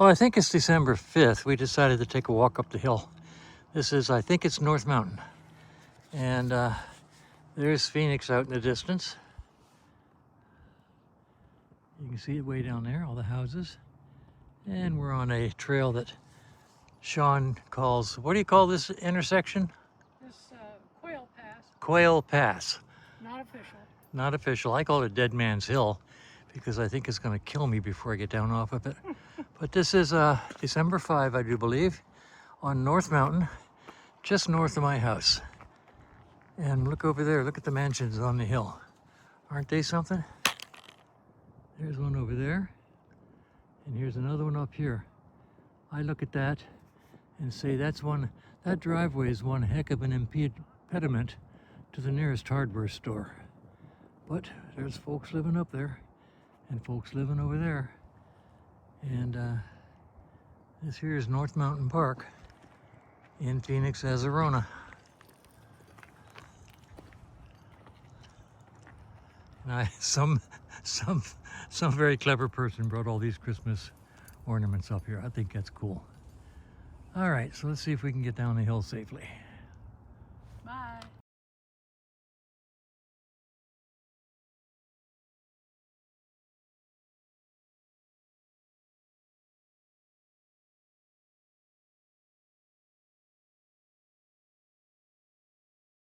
Well, I think it's December 5th. We decided to take a walk up the hill. This is, I think it's North Mountain. And there's Phoenix out in the distance. You can see it way down there, all the houses. And we're on a trail that Sean calls, what do you call this intersection? This Quail Pass. Quail Pass. Not official. Not official. I call it Dead Man's Hill because I think it's going to kill me before I get down off of it. But this is December 5, I do believe, on North Mountain, just north of my house. And look over there, look at the mansions on the hill. Aren't they something? There's one over there, and here's another one up here. I look at that and say that driveway is one heck of an impediment to the nearest hardware store. But there's folks living up there and folks living over there. And this here is North Mountain Park in Phoenix, Arizona. And some very clever person brought all these Christmas ornaments up here. I think that's cool. All right, so let's see if we can get down the hill safely.